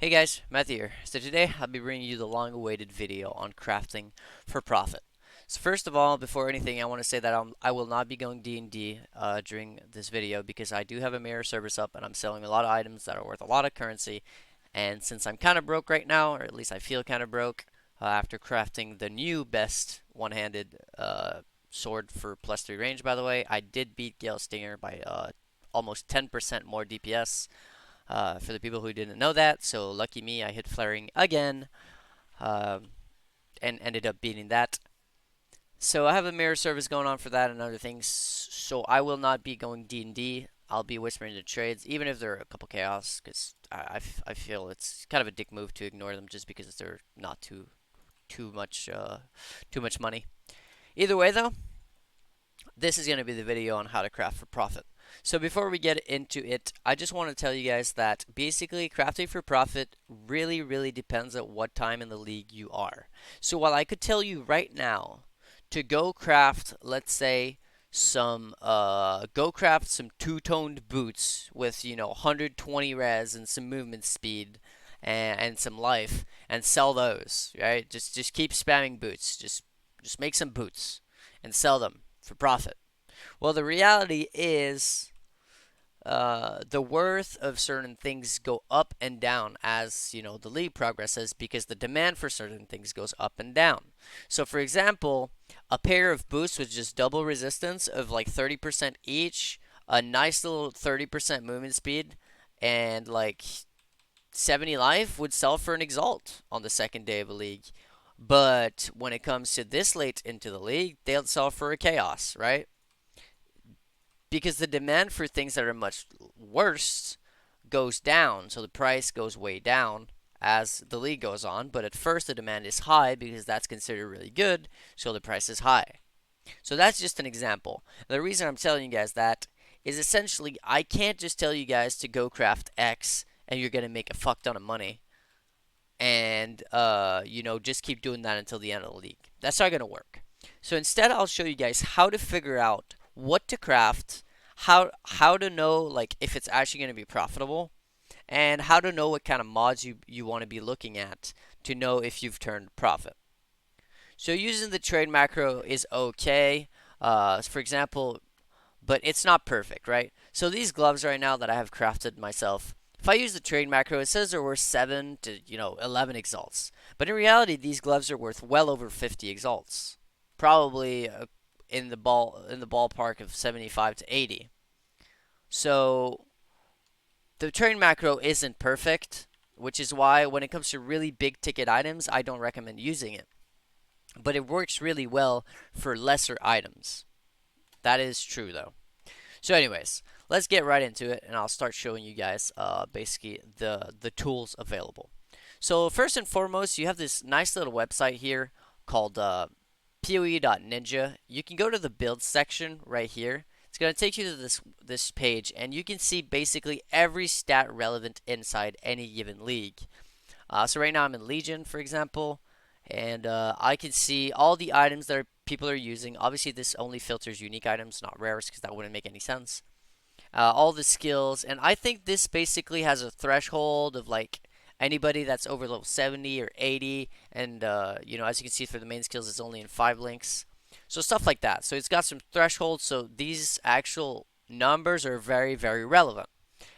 Hey guys, Matthew here. So today I'll be bringing you the long-awaited video on crafting for profit. So first of all, before anything, I want to say that I will not be going D&D during this video because I do have a mirror service up and I'm selling a lot of items that are worth a lot of currency. And since I'm kind of broke right now, or at least I feel kind of broke after crafting the new best one-handed sword for +3 range, by the way, I did beat Gale Stinger by almost 10% more DPS. For the people who didn't know that, so lucky me, I hit flaring again um, and ended up beating that. So I have a mirror service going on for that and other things. So I will not be going D&D. I'll be whispering to trades, even if they're a couple chaos, because I feel it's kind of a dick move to ignore them just because they're not too much money. Either way, though, this is going to be the video on how to craft for profit. So before we get into it, I just want to tell you guys that basically crafting for profit really depends on what time in the league you are. So while I could tell you right now to go craft, let's say, some two-toned boots with 120 res and some movement speed and some life and sell those, right? Just keep spamming boots. Just make some boots and sell them for profit. Well, the reality is the worth of certain things go up and down as the league progresses because the demand for certain things goes up and down. So, for example, a pair of boots with just double resistance of like 30% each, a nice little 30% movement speed, and like 70 life would sell for an exalt on the second day of a league. But when it comes to this late into the league, they'll sell for a chaos, right? Because the demand for things that are much worse goes down, so the price goes way down as the league goes on. But at first, the demand is high because that's considered really good, so the price is high. So that's just an example. The reason I'm telling you guys that is essentially I can't just tell you guys to go craft X and you're gonna make a fuck ton of money and just keep doing that until the end of the league. That's not gonna work. So instead, I'll show you guys how to figure out what to craft, how to know like if it's actually going to be profitable, and how to know what kind of mods you want to be looking at to know if you've turned profit. So using the trade macro is okay, for example, but it's not perfect, right? So these gloves right now that I have crafted myself, if I use the trade macro, it says they're worth 7 to 11 exalts, but in reality, these gloves are worth well over 50 exalts, probably in the ballpark of 75 to 80. So the trade macro isn't perfect, which is why when it comes to really big ticket items, I don't recommend using it. But it works really well for lesser items. That is true though. So anyways, let's get right into it and I'll start showing you guys basically the tools available. So first and foremost, you have this nice little website here called PoE.ninja. You can go to the build section right here. It's going to take you to this page, and you can see basically every stat relevant inside any given league. So right now I'm in Legion, for example, and I can see all the items that people are using. Obviously, this only filters unique items, not rares, because that wouldn't make any sense. All the skills, and I think this basically has a threshold of like anybody that's over level 70 or 80, and as you can see for the main skills, it's only in 5 links. So stuff like that. So it's got some thresholds, so these actual numbers are very relevant.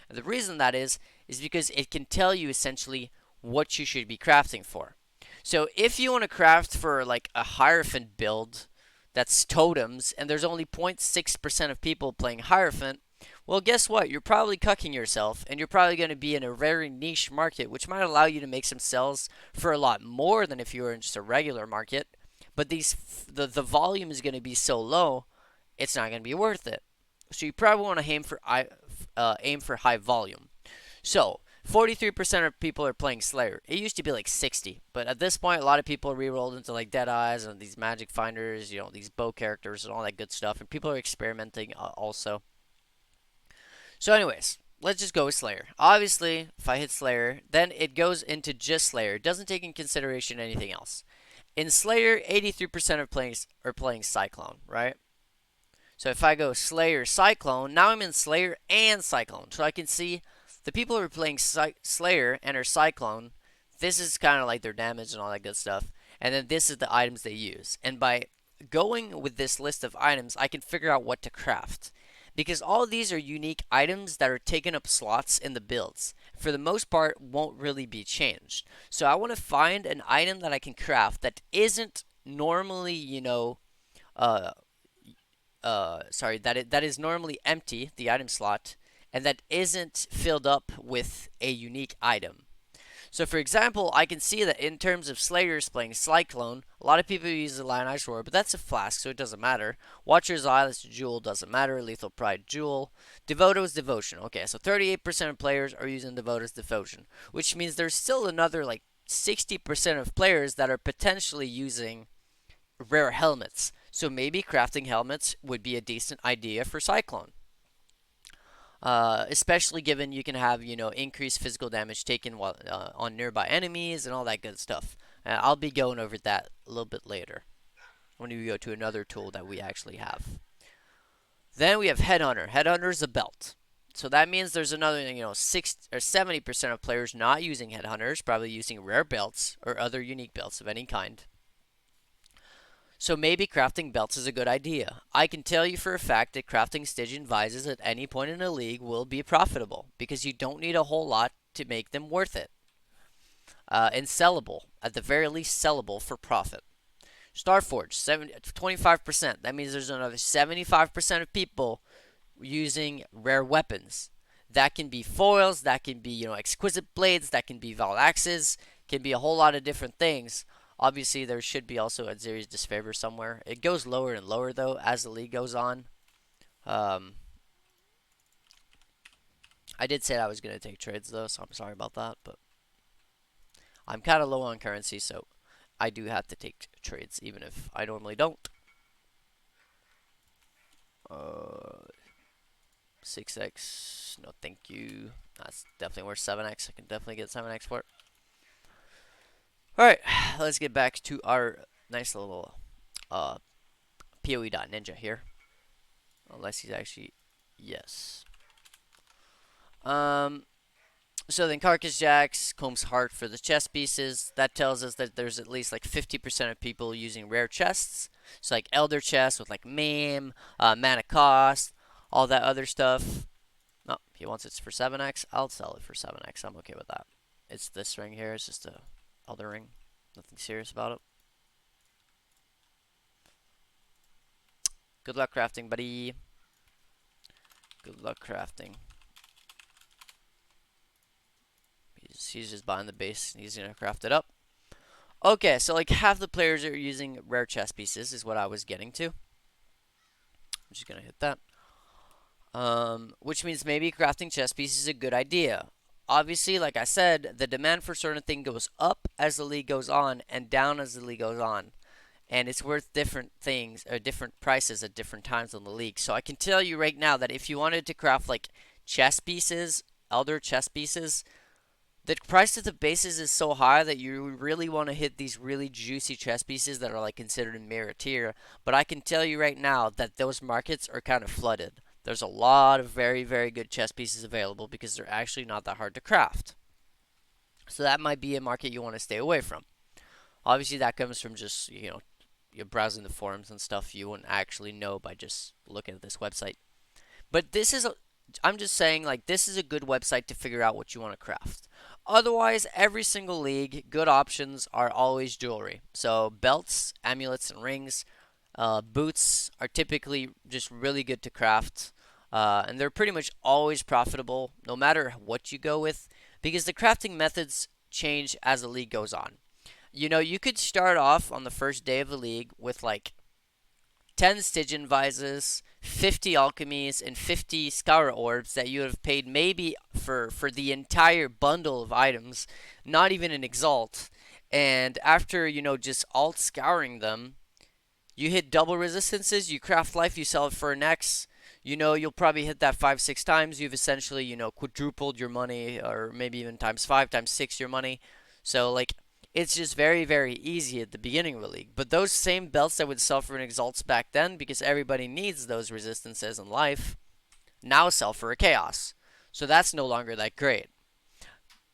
And the reason that is because it can tell you essentially what you should be crafting for. So if you want to craft for like a Hierophant build that's totems and there's only 0.6% of people playing Hierophant, well, guess what? You're probably cucking yourself, and you're probably going to be in a very niche market, which might allow you to make some sales for a lot more than if you were in just a regular market. But the volume is going to be so low, it's not going to be worth it. So you probably want to aim for high volume. So 43% of people are playing Slayer. It used to be like 60, but at this point, a lot of people re-rolled into like Deadeyes and these magic finders, these bow characters and all that good stuff, and people are experimenting also. So anyways, let's just go with Slayer. Obviously, if I hit Slayer, then it goes into just Slayer. It doesn't take in consideration anything else. In Slayer, 83% of players are playing Cyclone, right? So if I go Slayer, Cyclone, now I'm in Slayer and Cyclone. So I can see The people who are playing Slayer and are Cyclone, this is kind of like their damage and all that good stuff. And then this is the items they use. And by going with this list of items, I can figure out what to craft. Because all of these are unique items that are taking up slots in the builds. For the most part, won't really be changed. So I want to find an item that I can craft that isn't normally, uh, sorry, that is normally empty, the item slot, and that isn't filled up with a unique item. So, for example, I can see that in terms of Slayers playing Cyclone, a lot of people use the Lionized Roar, but that's a flask, so it doesn't matter. Watcher's Eye, that's a Jewel, doesn't matter. Lethal Pride, Jewel. Devoto's Devotion. Okay, so 38% of players are using Devoto's Devotion, which means there's still another, like, 60% of players that are potentially using rare helmets. So maybe crafting helmets would be a decent idea for Cyclone. Especially given you can have increased physical damage taken while on nearby enemies and all that good stuff. I'll be going over that a little bit later when we go to another tool that we actually have. Then we have Headhunter. Headhunter is a belt. So that means there's another 70% of players not using Headhunters, probably using rare belts or other unique belts of any kind. So maybe crafting belts is a good idea. I can tell you for a fact that crafting Stygian Vises at any point in a league will be profitable because you don't need a whole lot to make them worth it. And sellable, at the very least sellable for profit. Starforge, 25%. That means there's another 75% of people using rare weapons. That can be foils, that can be, exquisite blades, that can be Val axes, can be a whole lot of different things. Obviously, there should be also a Xeri's Disfavor somewhere. It goes lower and lower, though, as the league goes on. I did say I was going to take trades, though, so I'm sorry about that. But I'm kind of low on currency, so I do have to take trades, even if I normally don't. 6x, no thank you. That's definitely worth 7x. I can definitely get 7x for it. Alright, let's get back to our nice little PoE.ninja here. Unless he's actually... Yes. So then Carcass Jacks, Combs Heart for the chest pieces. That tells us that there's at least like 50% of people using rare chests. So like Elder chests with like Mame, Mana Cost, all that other stuff. No, he wants it for 7x. I'll sell it for 7x. I'm okay with that. It's this ring here. It's just a Elder ring. Nothing serious about it. Good luck crafting, buddy. Good luck crafting. He's just buying the base. He's going to craft it up. Okay, so like half the players are using rare chest pieces is what I was getting to. I'm just going to hit that. Which means maybe crafting chest pieces is a good idea. Obviously, like I said, the demand for certain things goes up as the league goes on and down as the league goes on. And it's worth different things or different prices at different times in the league. So I can tell you right now that if you wanted to craft like chest pieces, Elder chest pieces, the price of the bases is so high that you really want to hit these really juicy chess pieces that are like considered in mirror tier. But I can tell you right now that those markets are kind of flooded. There's a lot of very, very good chess pieces available because they're actually not that hard to craft. So that might be a market you want to stay away from. Obviously, that comes from just, you're browsing the forums and stuff. You wouldn't actually know by just looking at this website. But I'm just saying, like, this is a good website to figure out what you want to craft. Otherwise, every single league, good options are always jewelry. So belts, amulets, and rings. Boots are typically just really good to craft. And they're pretty much always profitable, no matter what you go with, because the crafting methods change as the league goes on. You could start off on the first day of the league with like 10 Stygian Vises, 50 Alchemies, and 50 Scour Orbs that you have paid maybe for the entire bundle of items, not even an Exalt. And after, just alt scouring them, you hit double resistances, you craft life, you sell it for an X. You'll probably hit that 5-6 times. You've essentially, quadrupled your money, or maybe even times 5, times 6 your money. So, like, it's just very, very easy at the beginning of the league. But those same belts that would sell for an Exalts back then, because everybody needs those resistances in life, now sell for a Chaos. So that's no longer that great.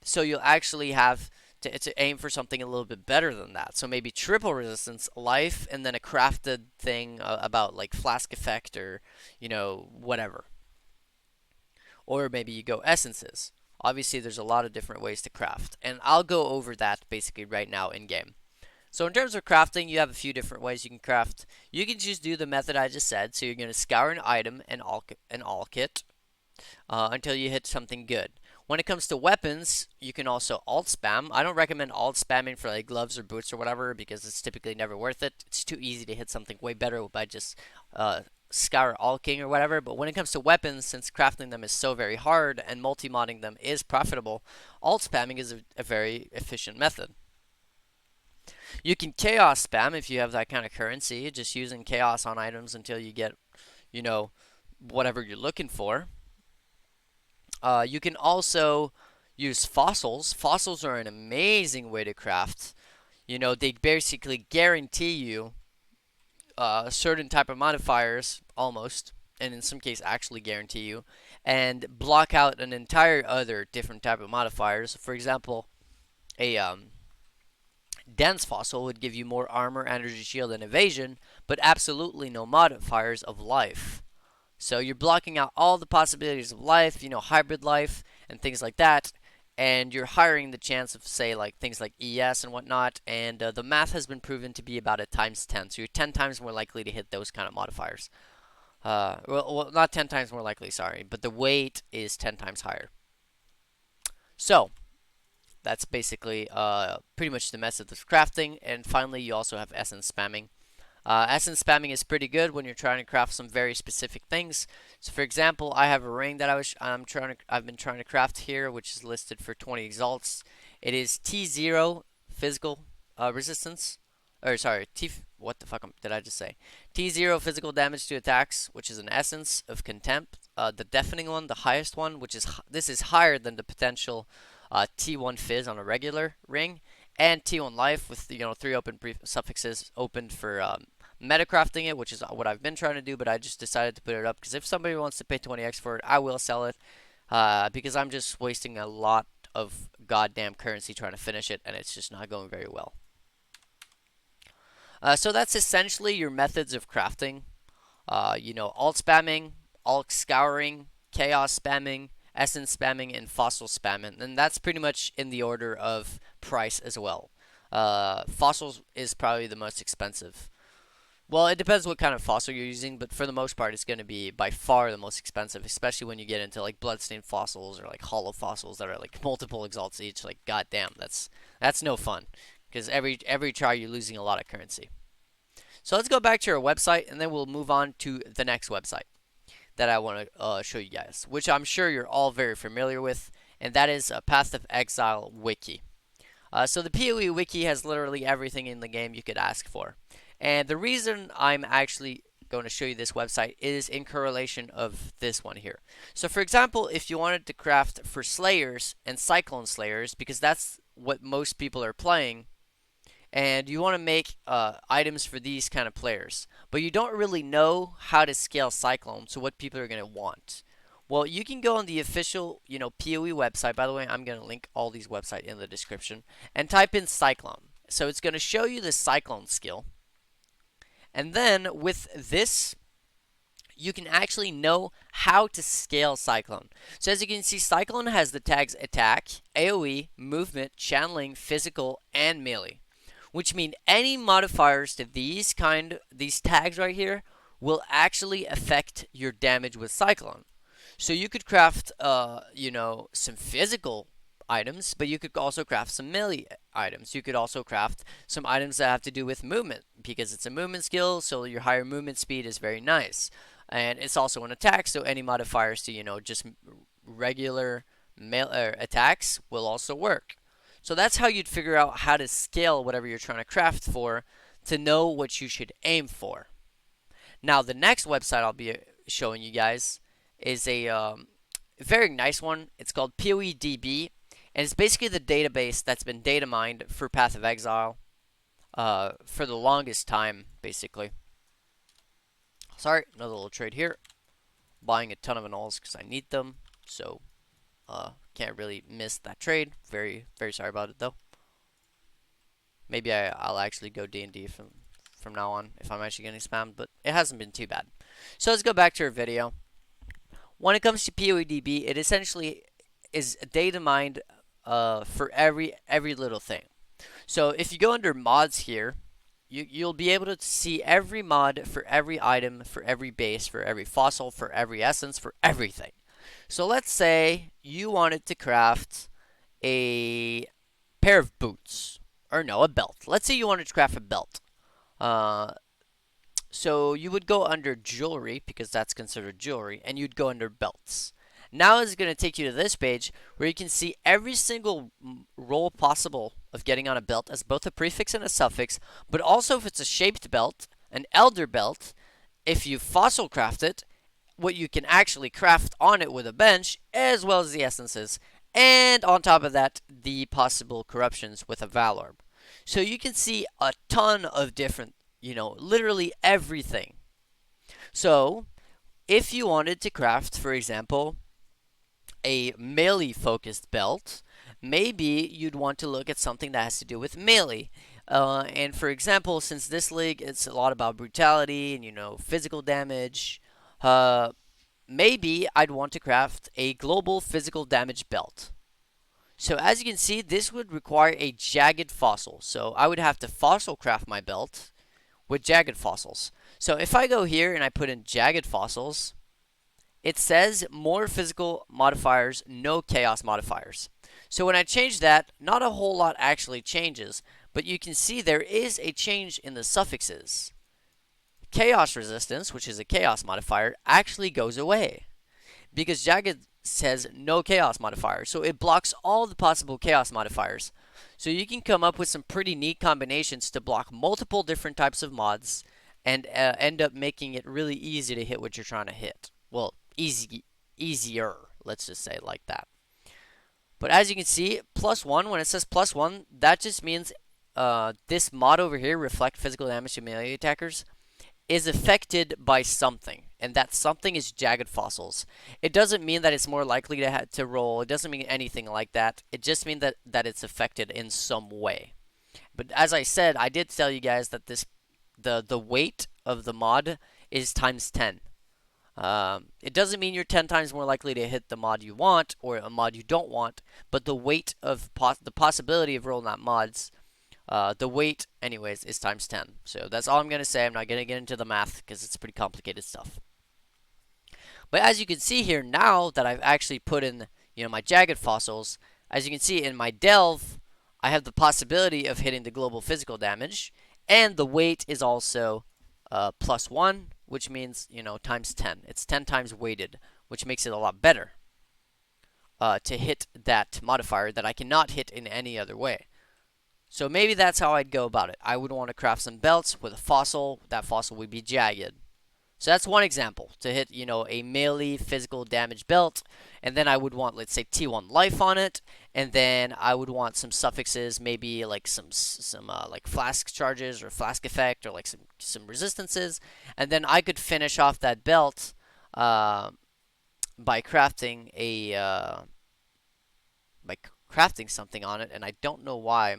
So you'll actually have to aim for something a little bit better than that. So maybe triple resistance, life, and then a crafted thing about like flask effect or whatever. Or maybe you go essences. Obviously, there's a lot of different ways to craft, and I'll go over that basically right now in game. So in terms of crafting, you have a few different ways you can craft. You can just do the method I just said. So you're going to scour an item and all kit until you hit something good. When it comes to weapons, you can also alt spam. I don't recommend alt spamming for like gloves or boots or whatever because it's typically never worth it. It's too easy to hit something way better by just uh, scour alking or whatever. But when it comes to weapons, since crafting them is so very hard and multi-modding them is profitable, alt spamming is a very efficient method. You can chaos spam if you have that kind of currency, just using chaos on items until you get, you know, whatever you're looking for. You can also use fossils. Fossils are an amazing way to craft. They basically guarantee you a certain type of modifiers, almost, and in some cases actually guarantee you, and block out an entire other different type of modifiers. For example, a dense fossil would give you more armor, energy shield, and evasion, but absolutely no modifiers of life. So you're blocking out all the possibilities of life, hybrid life and things like that, and you're hiring the chance of, say, like things like ES and whatnot. And the math has been proven to be about a times 10, so you're 10 times more likely to hit those kind of modifiers. Well, not 10 times more likely, sorry, but the weight is 10 times higher. So that's basically pretty much the method of crafting. And finally, you also have essence spamming. Essence spamming is pretty good when you're trying to craft some very specific things. So, for example, I have a ring that I've been trying to craft here, which is listed for 20 exalts. It is T0 physical resistance, or sorry, what the fuck did I just say? T0 physical damage to attacks, which is an essence of contempt. The deafening one, the highest one, this is higher than the potential T1 fizz on a regular ring, and T1 life with 3 open suffixes opened for metacrafting it, which is what I've been trying to do, but I just decided to put it up because if somebody wants to pay 20x for it, I will sell it because I'm just wasting a lot of goddamn currency trying to finish it, and it's just not going very well. So that's essentially your methods of crafting. Alt spamming, alt scouring, chaos spamming, essence spamming, and fossil spamming. And that's pretty much in the order of price as well. Fossils is probably the most expensive. Well, it depends what kind of fossil you're using, but for the most part, it's going to be by far the most expensive, especially when you get into like bloodstained fossils or like hollow fossils that are like multiple exalts each. Like, goddamn, that's no fun because every try you're losing a lot of currency. So let's go back to our website, and then we'll move on to the next website that I want to show you guys, which I'm sure you're all very familiar with, and that is Path of Exile wiki. So the PoE wiki has literally everything in the game you could ask for. And the reason I'm actually going to show you this website is in correlation of this one here. So for example, if you wanted to craft for Slayers and Cyclone Slayers, because that's what most people are playing, and you want to make items for these kind of players, but you don't really know how to scale Cyclone, so what people are going to want. Well, you can go on the official, PoE website. By the way, I'm going to link all these websites in the description, and type in Cyclone. So it's going to show you the Cyclone skill. And then with this, you can actually know how to scale Cyclone. So as you can see, Cyclone has the tags attack, AoE, movement, channeling, physical, and melee, which mean any modifiers to these tags right here will actually affect your damage with Cyclone. So you could craft, some physical items, but you could also craft some melee items. You could also craft some items that have to do with movement because it's a movement skill, so your higher movement speed is very nice. And it's also an attack, so any modifiers to, just regular attacks will also work. So that's how you'd figure out how to scale whatever you're trying to craft for to know what you should aim for. Now, the next website I'll be showing you guys is a very nice one. It's called PoEDB, and it's basically the database that's been data mined for Path of Exile for the longest time, basically. Sorry, another little trade here. Buying a ton of anoles because I need them. So, Can't really miss that trade. Very, very sorry about it though. Maybe I'll actually go D&D from now on if I'm actually getting spammed, but it hasn't been too bad. So let's go back to our video. When it comes to POEDB, it essentially is data mined for every little thing. So if you go under mods here, you'll be able to see every mod for every item, for every base, for every fossil, for every essence, for everything. So let's say you wanted to craft a pair of boots, or no, a belt. Let's say you wanted to craft a belt. Uh, so you would go under jewelry because that's considered jewelry, and you'd go under belts. Now it's going to take you to this page where you can see every single role possible of getting on a belt as both a prefix and a suffix, but also if it's a shaped belt, an elder belt, if you fossil craft it, what you can actually craft on it with a bench, as well as the essences, and on top of that, the possible corruptions with a Valorb. So you can see a ton of different, literally everything. So if you wanted to craft, for example, a melee focused belt, maybe you'd want to look at something that has to do with melee. And for example, since this league it's a lot about brutality and physical damage, uh, maybe I'd want to craft a global physical damage belt. So as you can see, this would require a jagged fossil. So I would have to fossil craft my belt with jagged fossils. So if I go here and I put in jagged fossils, it says more physical modifiers, no chaos modifiers. So when I change that, not a whole lot actually changes, but you can see there is a change in the suffixes. Chaos resistance, which is a chaos modifier, actually goes away because jagged says no chaos modifier, so it blocks all the possible chaos modifiers. So you can come up with some pretty neat combinations to block multiple different types of mods and end up making it really easy to hit what you're trying to hit. Well, easier, let's just say it like that. But as you can see, +1, when it says +1, that just means this mod over here, reflect physical damage to melee attackers, is affected by something, and that something is jagged fossils. It doesn't mean that it's more likely to roll. It doesn't mean anything like that. It just means that it's affected in some way. But as I said, I did tell you guys that the weight of the mod is times 10. It doesn't mean you're 10 times more likely to hit the mod you want or a mod you don't want, but the weight of the possibility of rolling out mods, the weight, anyways, is times 10. So that's all I'm going to say. I'm not going to get into the math because it's pretty complicated stuff. But as you can see here, now that I've actually put in, my jagged fossils, as you can see in my delve, I have the possibility of hitting the global physical damage, and the weight is also +1, which means, times 10. It's 10 times weighted, which makes it a lot better to hit that modifier that I cannot hit in any other way. So maybe that's how I'd go about it. I would want to craft some belts with a fossil. That fossil would be jagged. So that's one example to hit, a melee physical damage belt. And then I would want, let's say, T1 life on it. And then I would want some suffixes, maybe like some like flask charges or flask effect or like some resistances. And then I could finish off that belt by crafting something on it. And I don't know why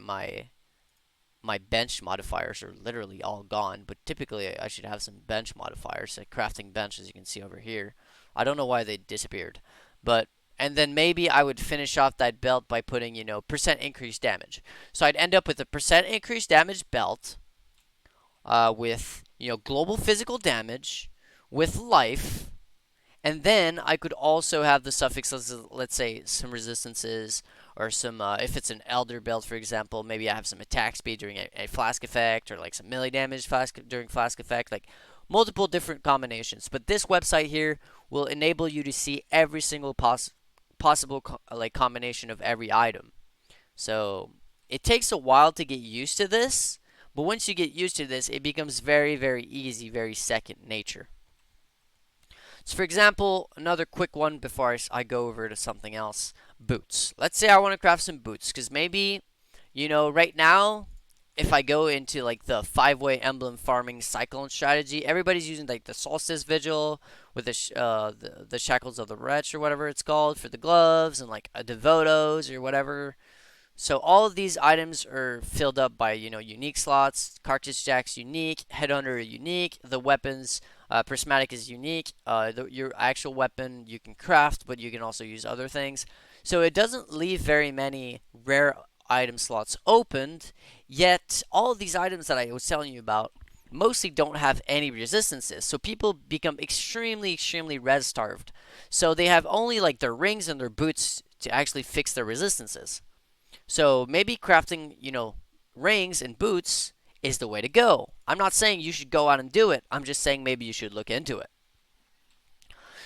my bench modifiers are literally all gone, but typically I should have some bench modifiers, like crafting bench, as you can see over here. I don't know why they disappeared, and then maybe I would finish off that belt by putting, percent increased damage. So I'd end up with a percent increased damage belt with, global physical damage, with life, and then I could also have the suffixes, let's say, some resistances, or some, if it's an Elder Belt, for example, maybe I have some attack speed during a Flask effect, or like some melee damage during Flask effect, like multiple different combinations. But this website here will enable you to see every single possible combination of every item. So it takes a while to get used to this, but once you get used to this, it becomes very, very easy, very second nature. So for example, another quick one before I go over to something else. Boots. Let's say I want to craft some boots, because maybe, right now, if I go into like the five-way emblem farming cyclone strategy, everybody's using like the solstice vigil with the shackles of the wretch or whatever it's called for the gloves, and like a devotos or whatever. So all of these items are filled up by unique slots. Cartridge jack's unique, headhunter unique, the weapons prismatic is unique. Your actual weapon you can craft, but you can also use other things. So it doesn't leave very many rare item slots opened. Yet all of these items that I was telling you about mostly don't have any resistances. So people become extremely, extremely res starved. So they have only like their rings and their boots to actually fix their resistances. So maybe crafting, rings and boots is the way to go. I'm not saying you should go out and do it. I'm just saying maybe you should look into it.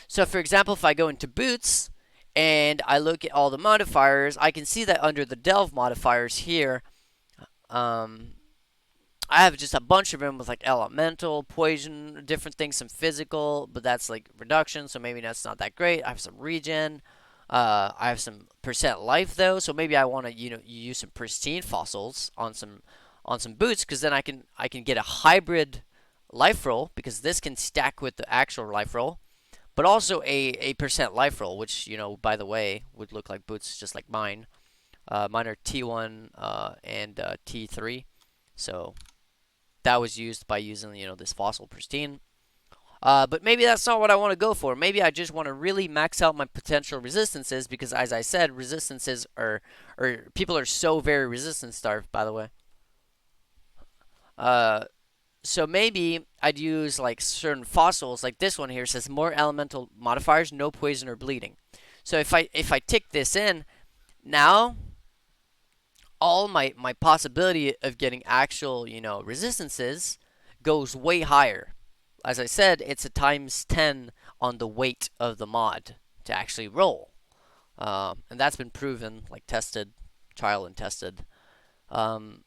So for example, if I go into boots and I look at all the modifiers, I can see that under the delve modifiers here, um, I have just a bunch of them with like elemental, poison, different things, some physical, but that's like reduction, so maybe that's not that great. I have some regen. I have some percent life though, so maybe I want to use some pristine fossils on some boots, because then I can get a hybrid life roll, because this can stack with the actual life roll, but also a percent life roll, which by the way would look like boots just like mine. Mine are T1 and T3, so that was used by using this fossil pristine. But maybe that's not what I want to go for. Maybe I just want to really max out my potential resistances, because as I said, resistances are, or people are so very resistance starved, by the way. Uh, so maybe I'd use like certain fossils, like this one here says more elemental modifiers, no poison or bleeding. So if I tick this in, now all my possibility of getting actual resistances goes way higher. As I said, it's a times 10 on the weight of the mod to actually roll. And that's been proven, like tested, trial and tested. Um,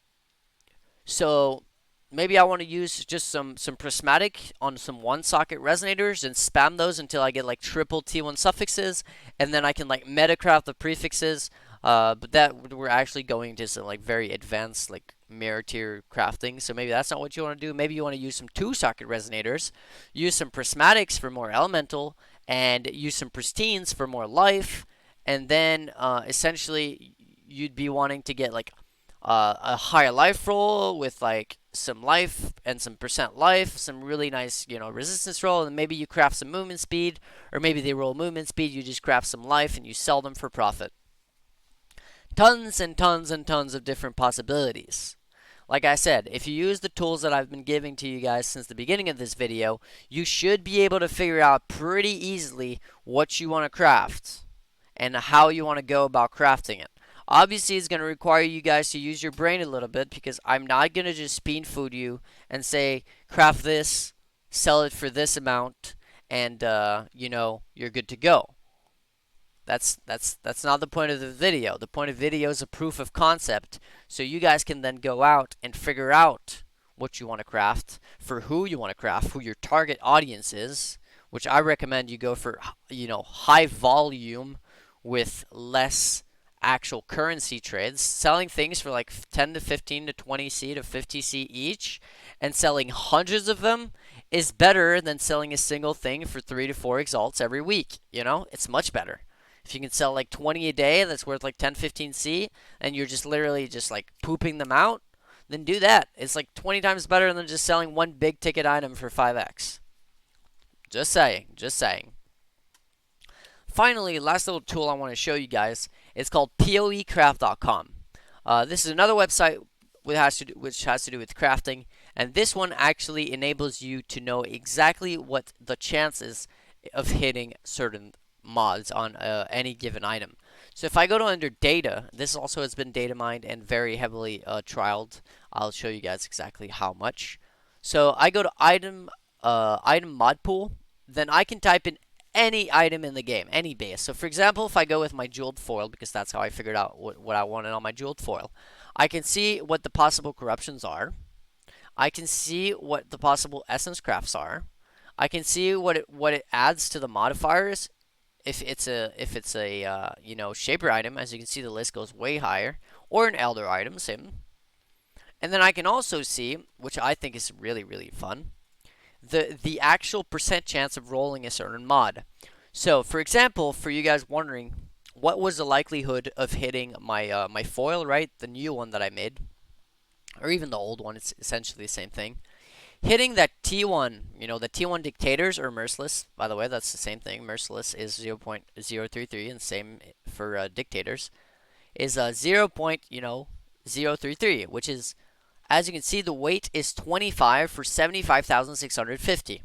so maybe I want to use just some prismatic on some one socket resonators and spam those until I get like triple T1 suffixes, and then I can like metacraft the prefixes. But that we're actually going to some like very advanced like mirror tier crafting. So maybe that's not what you want to do. Maybe you want to use some two socket resonators, use some prismatics for more elemental, and use some pristines for more life. And then essentially you'd be wanting to get like a higher life roll with like some life and some percent life, some really nice resistance roll, and maybe you craft some movement speed, or maybe they roll movement speed, you just craft some life and you sell them for profit. Tons and tons and tons of different possibilities. Like I said, if you use the tools that I've been giving to you guys since the beginning of this video, you should be able to figure out pretty easily what you want to craft and how you want to go about crafting it. Obviously, it's going to require you guys to use your brain a little bit, because I'm not going to just spoon food you and say, craft this, sell it for this amount, and, you're good to go. That's not the point of the video. The point of video is a proof of concept, so you guys can then go out and figure out what you want to craft, for who you want to craft, who your target audience is, which I recommend you go for, high volume with less actual currency trades, selling things for like 10 to 15 to 20C to 50C each, and selling hundreds of them is better than selling a single thing for 3 to 4 exalts every week. It's much better. If you can sell like 20 a day that's worth like 10, 15C, and you're just literally just like pooping them out, then do that. It's like 20 times better than just selling one big ticket item for 5x. Just saying, just saying. Finally, last little tool I want to show you guys is called poecraft.com. This is another website which has to do with crafting, and this one actually enables you to know exactly what the chances of hitting certain mods on any given item. So if I go to under data, this also has been data mined and very heavily trialed. I'll show you guys exactly how much. So I go to item mod pool, then I can type in any item in the game, any base. So for example, if I go with my jeweled foil, because that's how I figured out what I wanted on my jeweled foil, I can see what the possible corruptions are. I can see what the possible essence crafts are. I can see what it adds to the modifiers. If it's a shaper item, as you can see, the list goes way higher, or an elder item, same. And then I can also see, which I think is really, really fun, the actual percent chance of rolling a certain mod. So, for example, for you guys wondering, what was the likelihood of hitting my foil, right? The new one that I made, or even the old one, it's essentially the same thing. Hitting that T1, the T1 dictators or merciless, by the way, that's the same thing. Merciless is 0.033, and same for dictators, is 0.033, which is, as you can see, the weight is 25 for 75,650,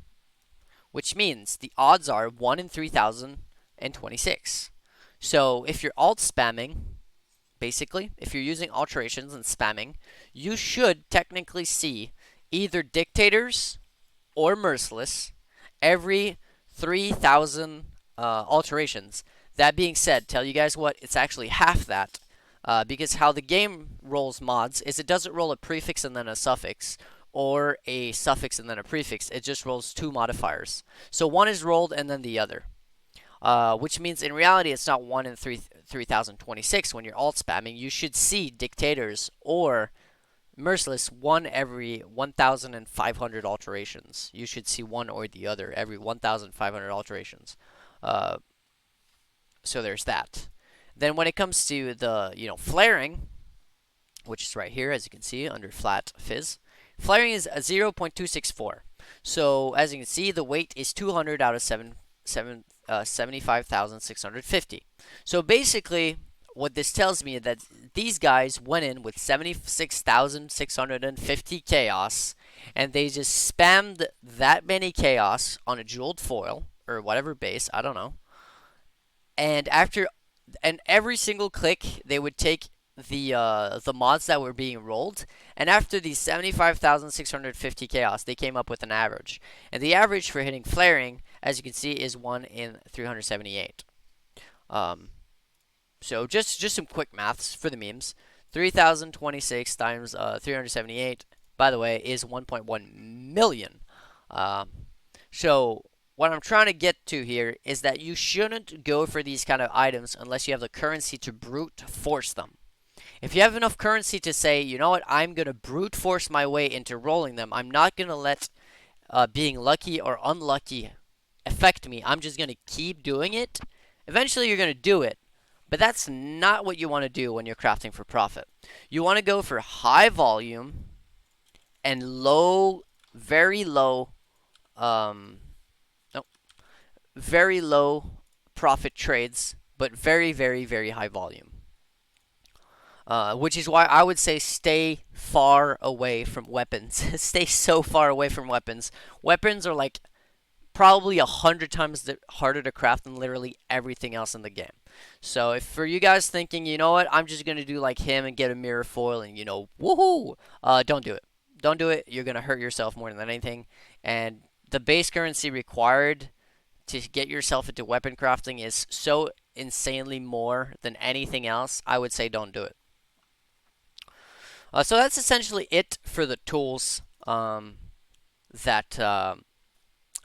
which means the odds are 1 in 3,026. So if you're alt spamming, basically, if you're using alterations and spamming, you should technically see either dictators or merciless every 3,000 alterations. That being said, tell you guys what, it's actually half that. Because how the game rolls mods is it doesn't roll a prefix and then a suffix, or a suffix and then a prefix. It just rolls two modifiers. So one is rolled and then the other. Which means in reality it's not 1 in 3,026 when you're alt spamming. You should see dictators or merciless one every 1,500 alterations. You should see one or the other every 1,500 alterations. Uh, so there's that. Then when it comes to the flaring, which is right here, as you can see under flat fizz, flaring is a 0.264. So as you can see, the weight is 200 out of 75,650. So basically, what this tells me is that these guys went in with 76,650 chaos, and they just spammed that many chaos on a jeweled foil or whatever base, I don't know. And every single click, they would take the mods that were being rolled, and after these 75,650 chaos, they came up with an average. And the average for hitting flaring, as you can see, is 1 in 378. So just some quick maths for the memes. 3,026 times 378, by the way, is 1.1 million. Um, so what I'm trying to get to here is that you shouldn't go for these kind of items unless you have the currency to brute force them. If you have enough currency to say, you know what, I'm going to brute force my way into rolling them, I'm not going to let being lucky or unlucky affect me. I'm just going to keep doing it. Eventually, you're going to do it. But that's not what you want to do when you're crafting for profit. You want to go for high volume and low, very low, no, very low profit trades, but very, very, very high volume. Which is why I would say stay far away from weapons. Stay so far away from weapons. Weapons are like probably 100 times harder to craft than literally everything else in the game. So if for you guys thinking, you know what, I'm just gonna do like him and get a mirror foil and woohoo, don't do it. Don't do it. You're gonna hurt yourself more than anything. And the base currency required to get yourself into weapon crafting is so insanely more than anything else. I would say don't do it. So that's essentially it for the tools that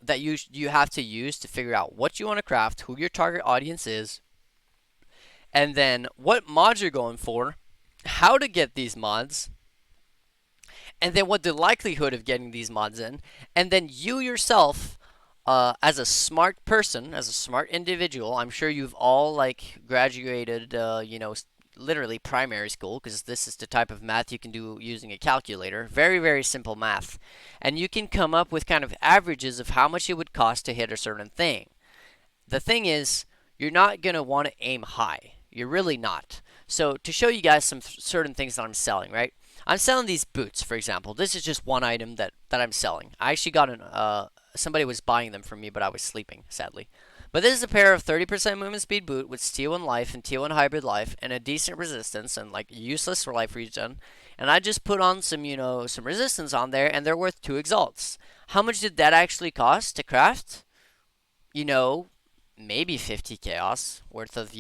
that you have to use to figure out what you want to craft, who your target audience is, and then what mods you're going for, how to get these mods, and then what the likelihood of getting these mods in, and then you yourself, as a smart person, as a smart individual, I'm sure you've all like graduated, literally primary school, because this is the type of math you can do using a calculator. Very, very simple math. And you can come up with kind of averages of how much it would cost to hit a certain thing. The thing is, you're not going to want to aim high. You're really not. So to show you guys some certain things that I'm selling, right? I'm selling these boots, for example. This is just one item that I'm selling. I actually got somebody was buying them from me, but I was sleeping, sadly. But this is a pair of 30% movement speed boot with T1 life and T1 hybrid life and a decent resistance and like useless for life regen. And I just put on some, some resistance on there, and they're worth 2 exalts. How much did that actually cost to craft? Maybe 50 chaos worth of,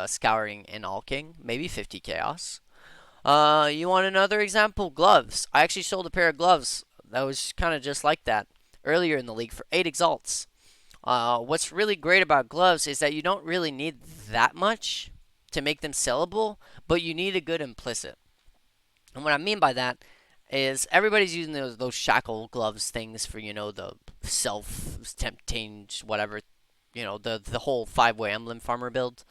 scouring and alking. Maybe 50 chaos. You want another example? Gloves. I actually sold a pair of gloves that was kind of just like that earlier in the league for 8 exalts. What's really great about gloves is that you don't really need that much. to make them sellable, but you need a good implicit. And what I mean by that is everybody's using those shackle gloves things for, the self tempting whatever, the whole 5-way emblem farmer build.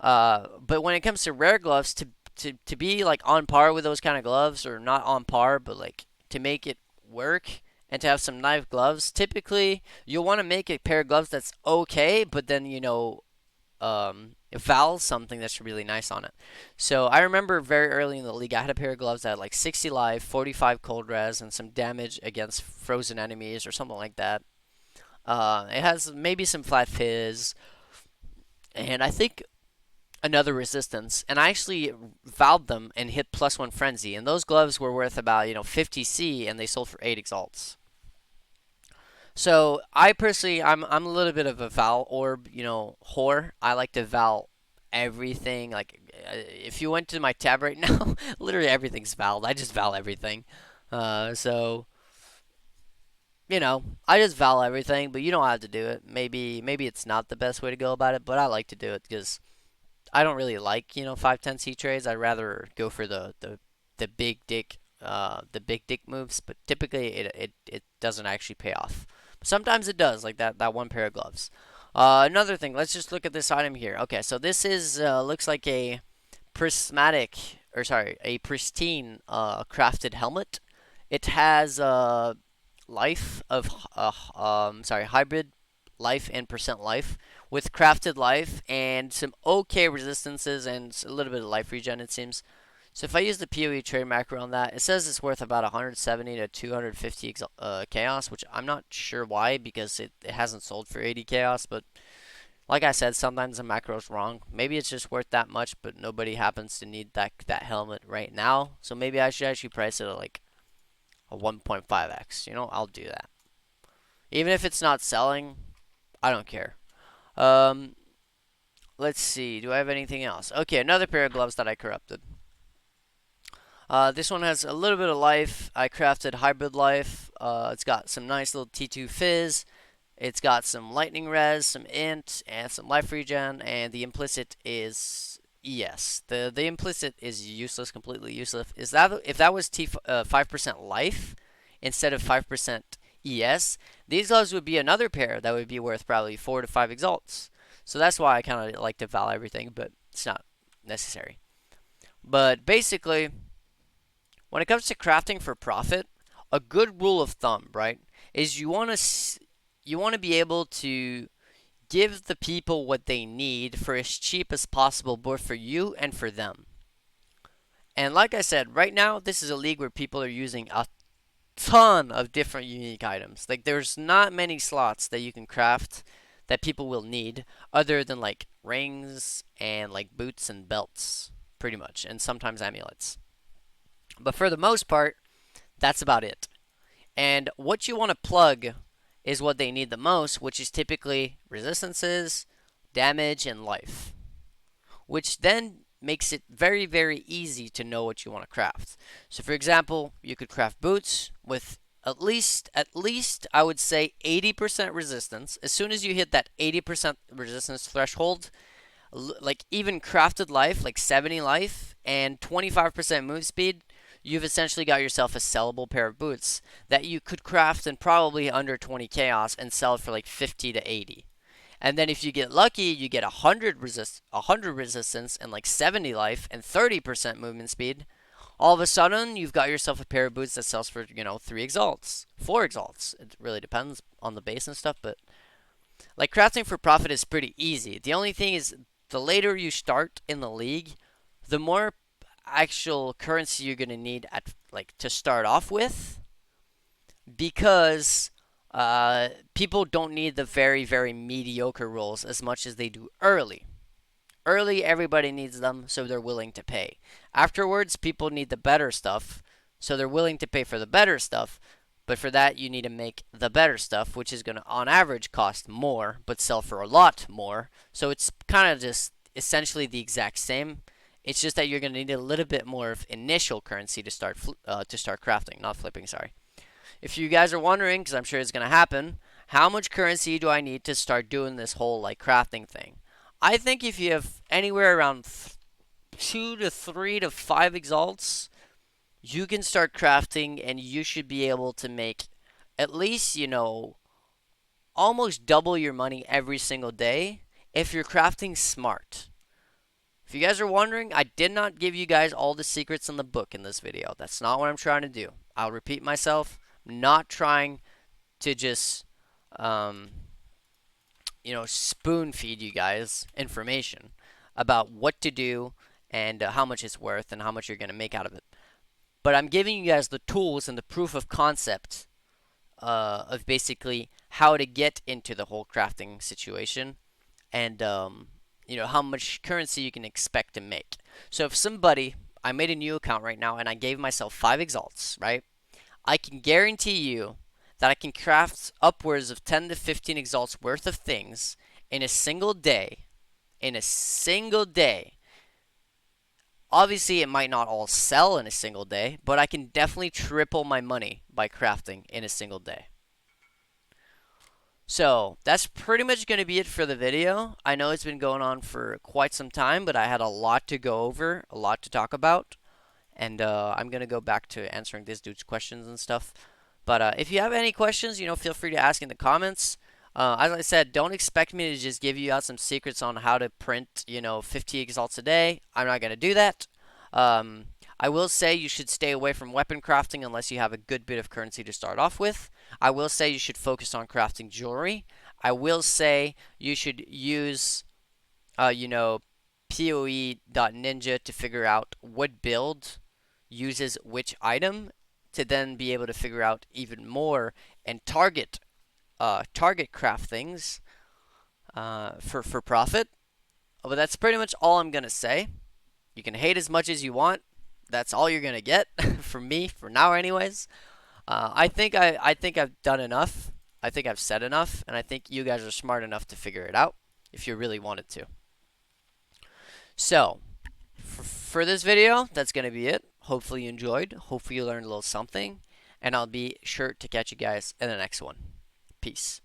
But when it comes to rare gloves, to be like on par with those kind of gloves, or not on par, but like to make it work and to have some knife gloves, typically you'll want to make a pair of gloves that's okay, but then Val something that's really nice on it. So I remember very early in the league, I had a pair of gloves that had like 60 life, 45 cold res, and some damage against frozen enemies or something like that. It has maybe some flat fizz, and I think another resistance. And I actually valved them and hit +1 frenzy, and those gloves were worth about 50C, and they sold for 8 exalts. So I personally, I'm a little bit of a Val orb, whore. I like to Val everything. Like if you went to my tab right now, literally everything's Valed. I just Val everything. So I just Val everything, but you don't have to do it. Maybe it's not the best way to go about it, but I like to do it because I don't really like 510C trades. I'd rather go for the big dick moves, but typically it doesn't actually pay off. Sometimes it does, like that one pair of gloves. Another thing, let's just look at this item here. Okay, so this is looks like a a pristine crafted helmet. It has life of hybrid life and percent life with crafted life and some okay resistances and a little bit of life regen, it seems. So if I use the PoE trade macro on that, it says it's worth about 170 to 250 chaos, which I'm not sure why, because it hasn't sold for 80 chaos, but like I said, sometimes the macro's wrong. Maybe it's just worth that much, but nobody happens to need that helmet right now. So maybe I should actually price it at like a 1.5x. I'll do that. Even if it's not selling, I don't care. Um, let's see. Do I have anything else? Okay, another pair of gloves that I corrupted. This one has a little bit of life. I crafted hybrid life. It's got some nice little T2 fizz. It's got some lightning res, some int, and some life regen. And the implicit is ES. The implicit is useless, completely useless. Is that if that was 5% life instead of 5% ES, these gloves would be another pair that would be worth probably 4 to 5 exalts. So that's why I kind of like to val everything, but it's not necessary. But basically, when it comes to crafting for profit, a good rule of thumb, right, is you want to be able to give the people what they need for as cheap as possible, both for you and for them. And like I said, right now this is a league where people are using a ton of different unique items. Like there's not many slots that you can craft that people will need other than like rings and like boots and belts, pretty much, and sometimes amulets. But for the most part, that's about it. And what you want to plug is what they need the most, which is typically resistances, damage, and life, which then makes it very, very easy to know what you want to craft. So for example, you could craft boots with at least I would say 80% resistance. As soon as you hit that 80% resistance threshold, like even crafted life, like 70 life and 25% move speed, you've essentially got yourself a sellable pair of boots that you could craft in probably under 20 chaos and sell for like 50 to 80. And then if you get lucky, you get 100 resistance and like 70 life and 30% movement speed. All of a sudden, you've got yourself a pair of boots that sells for, 3 exalts, 4 exalts. It really depends on the base and stuff, but like crafting for profit is pretty easy. The only thing is the later you start in the league, the more actual currency you're going to need at like to start off with, because people don't need the very, very mediocre rolls as much as they do early. Early, everybody needs them, so they're willing to pay. Afterwards, people need the better stuff, so they're willing to pay for the better stuff. But for that, you need to make the better stuff, which is going to, on average, cost more, but sell for a lot more. So it's kind of just essentially the exact same. It's just that you're going to need a little bit more of initial currency to start crafting, not flipping. Sorry. If you guys are wondering, because I'm sure it's going to happen, how much currency do I need to start doing this whole like crafting thing? I think if you have anywhere around 2 to 3 to 5 exalts, you can start crafting and you should be able to make at least, almost double your money every single day if you're crafting smart. If you guys are wondering, I did not give you guys all the secrets in the book in this video. That's not what I'm trying to do. I'll repeat myself. I'm not trying to just, um, spoon feed you guys information about what to do and how much it's worth and how much you're going to make out of it. But I'm giving you guys the tools and the proof of concept of basically how to get into the whole crafting situation and how much currency you can expect to make. So if somebody, I made a new account right now and I gave myself 5 exalts, right? I can guarantee you that I can craft upwards of 10 to 15 exalts worth of things in a single day. In a single day. Obviously, it might not all sell in a single day, but I can definitely triple my money by crafting in a single day. So, that's pretty much going to be it for the video. I know it's been going on for quite some time, but I had a lot to go over, a lot to talk about. And I'm going to go back to answering this dude's questions and stuff. But if you have any questions, feel free to ask in the comments. As I said, don't expect me to just give you out some secrets on how to print, 50 exalts a day. I'm not going to do that. I will say you should stay away from weapon crafting unless you have a good bit of currency to start off with. I will say you should focus on crafting jewelry. I will say you should use, PoE.ninja to figure out what build uses which item to then be able to figure out even more and target craft things for profit. But that's pretty much all I'm gonna say. You can hate as much as you want. That's all you're gonna get from me for now, anyways. I think I've done enough. I think I've said enough, and I think you guys are smart enough to figure it out if you really wanted to. So, for this video, that's gonna be it. Hopefully you enjoyed. Hopefully you learned a little something, and I'll be sure to catch you guys in the next one. Peace.